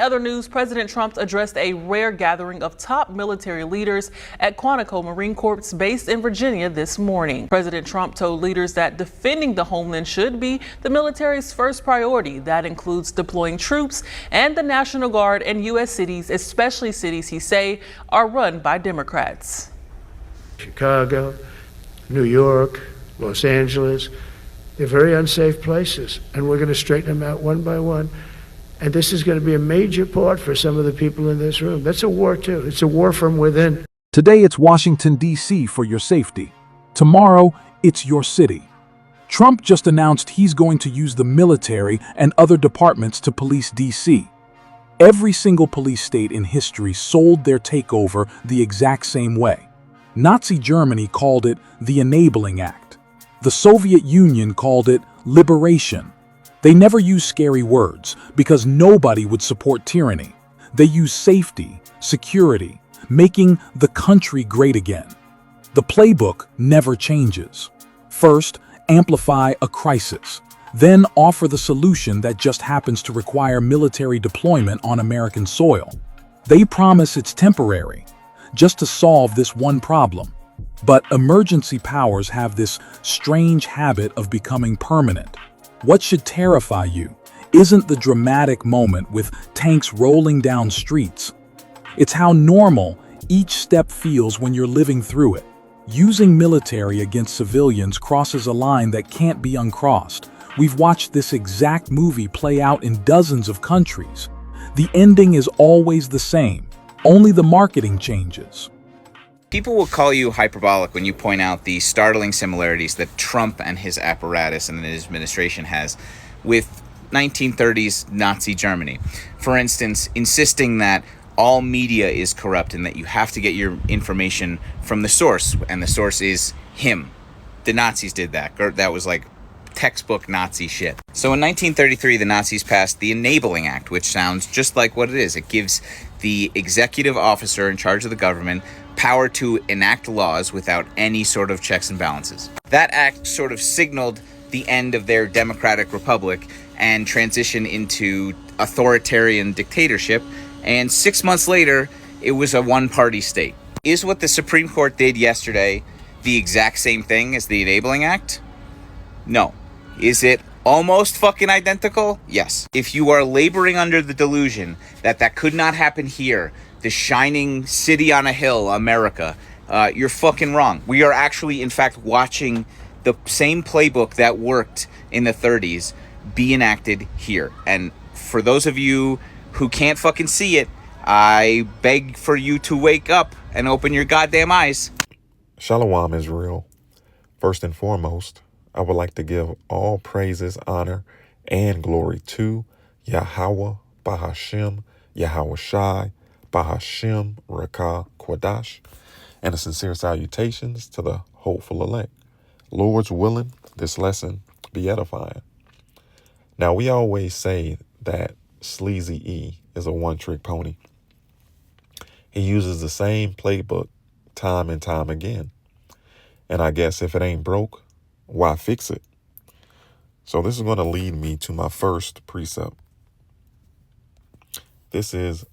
Other news, President Trump addressed a rare gathering of top military leaders at Quantico Marine Corps base in Virginia this morning. President Trump told leaders that defending the homeland should be the military's first priority. That includes deploying troops and the National Guard in U.S. cities, especially cities he say are run by Democrats. Chicago, New York, Los Angeles, they're very unsafe places, and we're going to straighten them out one by one. And this is going to be a major part for some of the people in this room. That's a war, too. It's a war from within. Today, it's Washington, D.C. for your safety. Tomorrow, it's your city. Trump just announced he's going to use the military and other departments to police D.C. Every single police state in history sold their takeover the exact same way. Nazi Germany called it the Enabling Act. The Soviet Union called it liberation. They never used scary words because nobody would support tyranny. They used safety, security, making the country great again. The playbook never changes. First, amplify a crisis. Then offer the solution that just happens to require military deployment on American soil. They promise it's temporary, just to solve this one problem. But emergency powers have this strange habit of becoming permanent. What should terrify you isn't the dramatic moment with tanks rolling down streets. It's how normal each step feels when you're living through it. Using military against civilians crosses a line that can't be uncrossed. We've watched this exact movie play out in dozens of countries. The ending is always the same, only the marketing changes. People will call you hyperbolic when you point out the startling similarities that Trump and his apparatus and his administration has with 1930s Nazi Germany. For instance, insisting that all media is corrupt and that you have to get your information from the source, and the source is him. The Nazis did that. That was like textbook Nazi shit. So in 1933, the Nazis passed the Enabling Act, which sounds just like what it is. It gives the executive officer in charge of the government power to enact laws without any sort of checks and balances. That act sort of signaled the end of their democratic republic and transition into authoritarian dictatorship, and 6 months later, it was a one-party state. Is what the Supreme Court did yesterday the exact same thing as the Enabling Act? No. Is it almost fucking identical? Yes. If you are laboring under the delusion that that could not happen here, the shining city on a hill, America, you're fucking wrong. We are actually, in fact, watching the same playbook that worked in the 30s be enacted here. And for those of you who can't fucking see it, I beg for you to wake up and open your goddamn eyes. Shalom, Israel. First and foremost, I would like to give all praises, honor, and glory to Yahweh, Bahashem, Yahweh Shai, Bahashem, Rakah, Quadash, and a sincere salutations to the hopeful elect. Lord's willing, this lesson be edifying. Now, we always say that Sleazy E is a one-trick pony. He uses the same playbook time and time again. And I guess if it ain't broke, why fix it? So this is going to lead me to my first precept. This is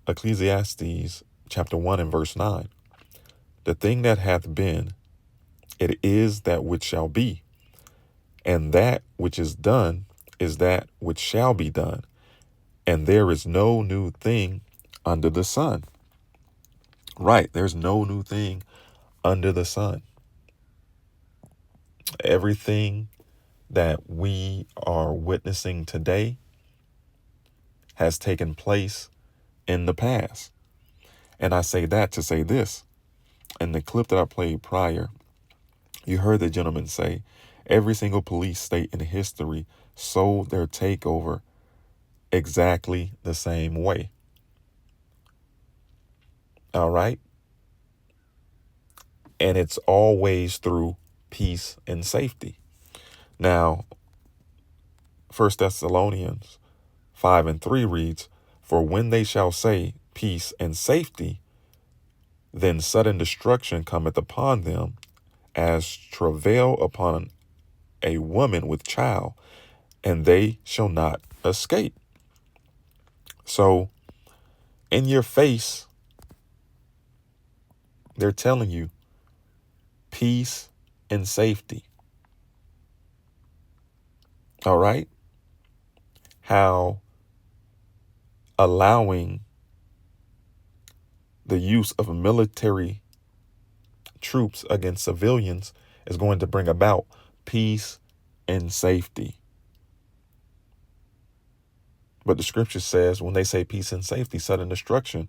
Ecclesiastes chapter 1 and verse 9. The thing that hath been, it is that which shall be, and that which is done is that which shall be done, and there is no new thing under the sun. Right, there's no new thing under the sun. Everything that we are witnessing today has taken place in the past. And I say that to say this. In the clip that I played prior, you heard the gentleman say every single police state in history sold their takeover exactly the same way. All right? And it's always through peace and safety. Now, 1 Thessalonians 5 and 3 reads, for when they shall say peace and safety, then sudden destruction cometh upon them, as travail upon a woman with child, and they shall not escape. So in your face, they're telling you peace and safety. All right? How allowing the use of military troops against civilians is going to bring about peace and safety. But the scripture says when they say peace and safety, sudden destruction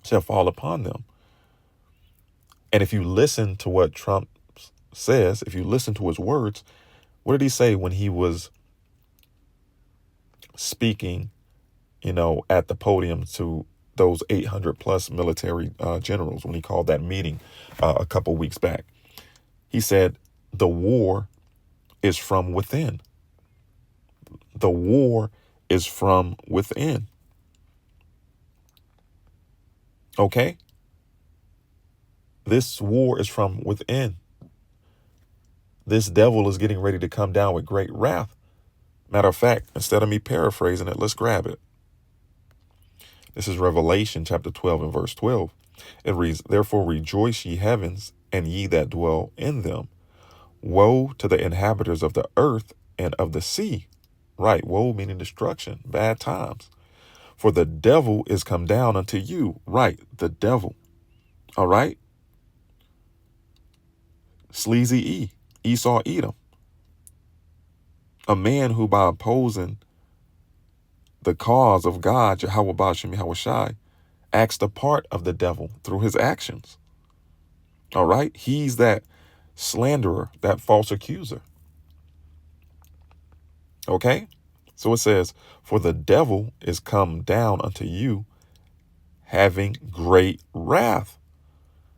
shall fall upon them. And if you listen to what Trump says, if you listen to his words, what did he say when he was speaking, at the podium to those 800 plus military generals, when he called that meeting a couple weeks back? He said, the war is from within. The war is from within. Okay? This war is from within. This devil is getting ready to come down with great wrath. Matter of fact, instead of me paraphrasing it, let's grab it. This is Revelation chapter 12 and verse 12. It reads, therefore rejoice ye heavens, and ye that dwell in them. Woe to the inhabitants of the earth and of the sea. Right, woe meaning destruction, bad times. For the devil is come down unto you. Right, the devil. All right. Sleazy E, Esau Edom. A man who by opposing the cause of God, Yahweh Ba'ashem Yahweh Shai, acts the part of the devil through his actions. All right. He's that slanderer, that false accuser. Okay. So it says, for the devil is come down unto you, having great wrath,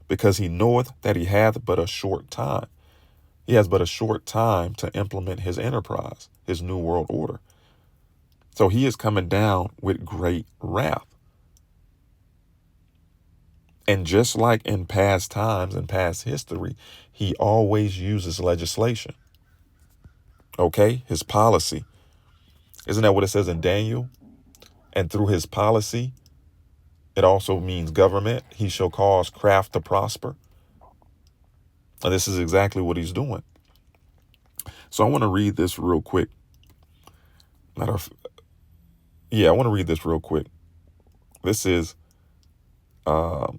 because he knoweth that he hath but a short time. He has but a short time to implement his enterprise, his new world order. So he is coming down with great wrath. And just like in past times and past history, he always uses legislation. Okay, his policy. Isn't that what it says in Daniel? And through his policy, it also means government. He shall cause craft to prosper. And this is exactly what he's doing. So I want to read this real quick. I want to read this real quick. This is in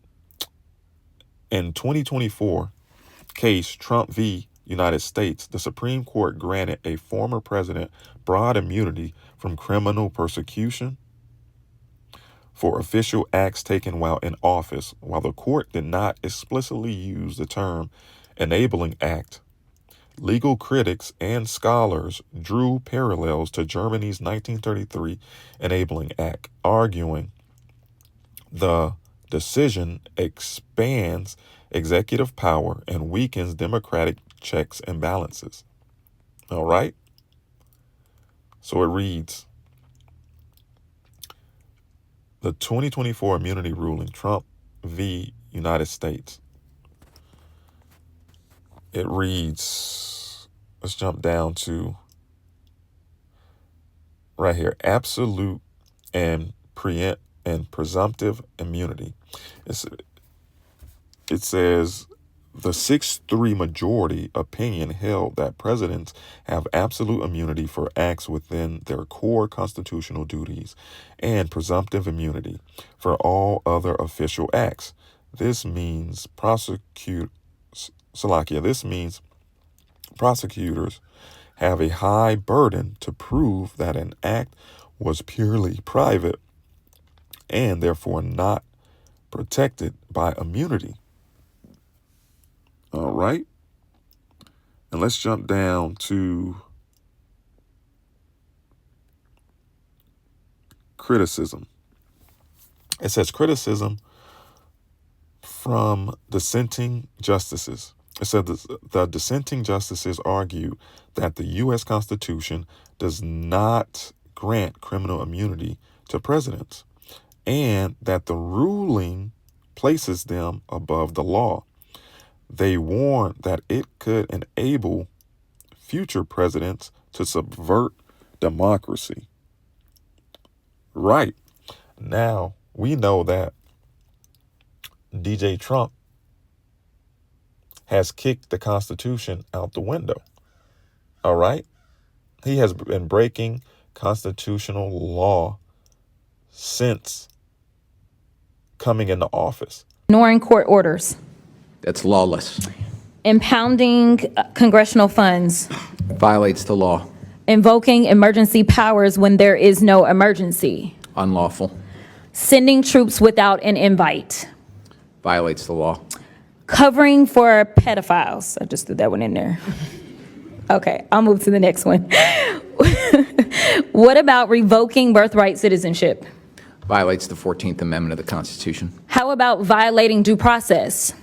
2024 case Trump v. United States, the Supreme Court granted a former president broad immunity from criminal persecution for official acts taken while in office. While the court did not explicitly use the term enabling act, legal critics and scholars drew parallels to Germany's 1933 enabling act, arguing the decision expands executive power and weakens democratic checks and balances. All right. So it reads, the 2024 immunity ruling, Trump v. United States. It reads, let's jump down to right here, absolute and presumptive immunity. It says the 6-3 majority opinion held that presidents have absolute immunity for acts within their core constitutional duties and presumptive immunity for all other official acts. This means prosecutors have a high burden to prove that an act was purely private and therefore not protected by immunity. All right. And let's jump down to criticism. It says criticism from dissenting justices. It said the dissenting justices argue that the U.S. Constitution does not grant criminal immunity to presidents and that the ruling places them above the law. They warn that it could enable future presidents to subvert democracy. Right. Now, we know that DJ Trump has kicked the Constitution out the window. All right? He has been breaking constitutional law since coming into office. Ignoring court orders, That's lawless. impounding congressional funds, Violates the law. invoking emergency powers when there is no emergency, Unlawful. sending troops without an invite, Violates the law. covering for pedophiles. I just threw that one in there. Okay, I'll move to the next one. What about revoking birthright citizenship? Violates the 14th Amendment of the Constitution. How about violating due process?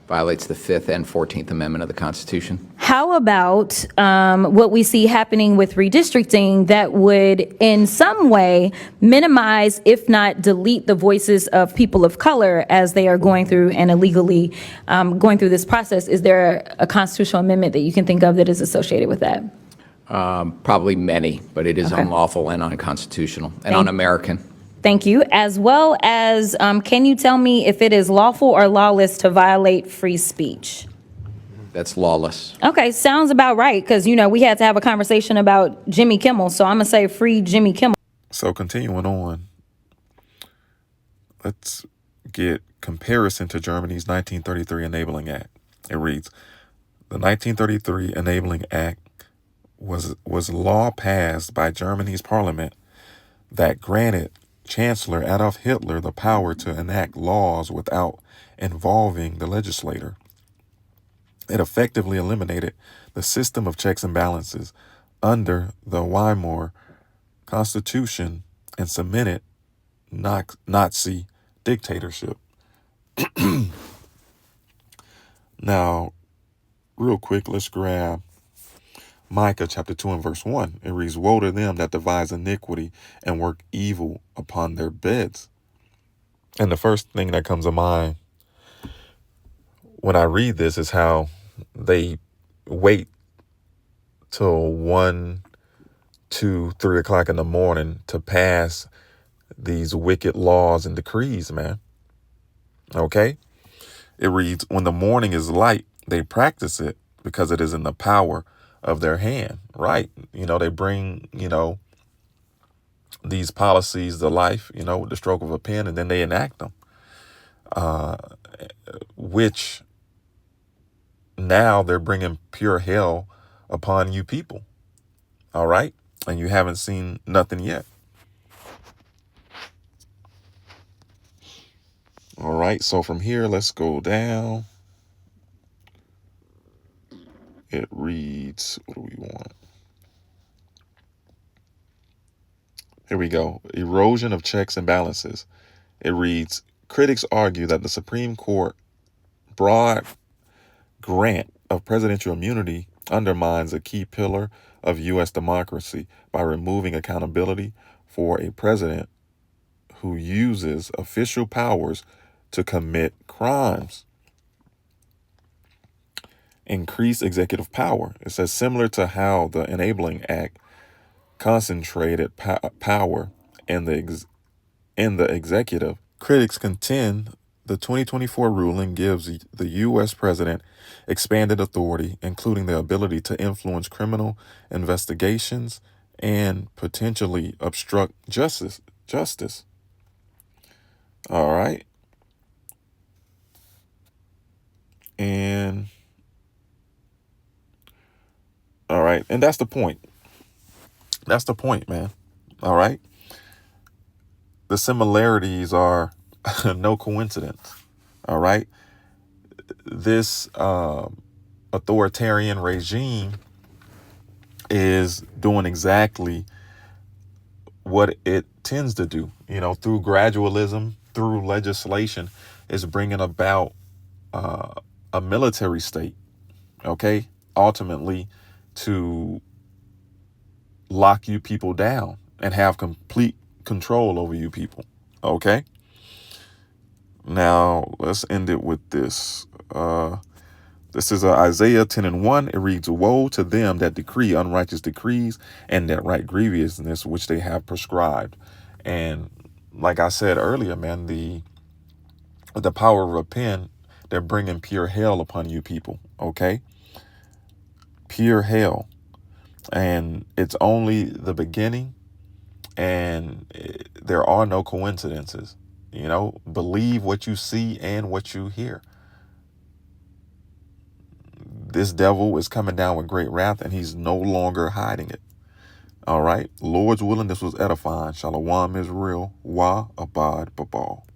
Violates the 5th and 14th Amendment of the Constitution. How about what we see happening with redistricting that would in some way minimize, if not delete, the voices of people of color as they are going through and illegally going through this process? Is there a constitutional amendment that you can think of that is associated with that? Probably many, but it is Okay. unlawful and unconstitutional and Thank- un-American. Thank you. As well as, can you tell me if it is lawful or lawless to violate free speech? That's lawless. Okay, sounds about right, because, we had to have a conversation about Jimmy Kimmel, so I'm going to say free Jimmy Kimmel. So continuing on, let's get comparison to Germany's 1933 Enabling Act. It reads, the 1933 Enabling Act was law passed by Germany's parliament that granted Chancellor Adolf Hitler the power to enact laws without involving the legislator. It effectively eliminated the system of checks and balances under the Weimar Constitution and cemented Nazi dictatorship. Now, real quick, let's grab Micah chapter 2 and verse 1. It reads, woe to them that devise iniquity and work evil upon their beds. And the first thing that comes to mind when I read this is how they wait till 1, 2, 3 o'clock in the morning to pass these wicked laws and decrees, man. Okay? It reads, when the morning is light, they practice it because it is in the power of their hand, right? They bring, these policies to life, with the stroke of a pen, and then they enact them, which now they're bringing pure hell upon you people. All right. And you haven't seen nothing yet. All right. So from here, let's go down. It reads, what do we want? Here we go. Erosion of checks and balances. It reads, critics argue that the Supreme Court broad grant of presidential immunity undermines a key pillar of U.S. democracy by removing accountability for a president who uses official powers to commit crimes. Increase executive power. It says similar to how the Enabling Act concentrated power in the executive. Critics contend the 2024 ruling gives the U.S. president expanded authority, including the ability to influence criminal investigations and potentially obstruct justice. All right. And all right. And that's the point. That's the point, man. All right. The similarities are no coincidence. All right. This authoritarian regime is doing exactly what it tends to do, through gradualism, through legislation, is bringing about a military state, okay, ultimately to lock you people down and have complete control over you people, okay? Now, let's end it with this. This is Isaiah 10 and 1. It reads, woe to them that decree unrighteous decrees and that write grievousness which they have prescribed. And like I said earlier, man, the power of a pen, they're bringing pure hell upon you people. Okay. Pure hell. And it's only the beginning, and there are no coincidences. You know, believe what you see and what you hear. This devil is coming down with great wrath, and he's no longer hiding it. All right. Lord's willing, this was edifying. Shalom Israel. Wa Abad Babal.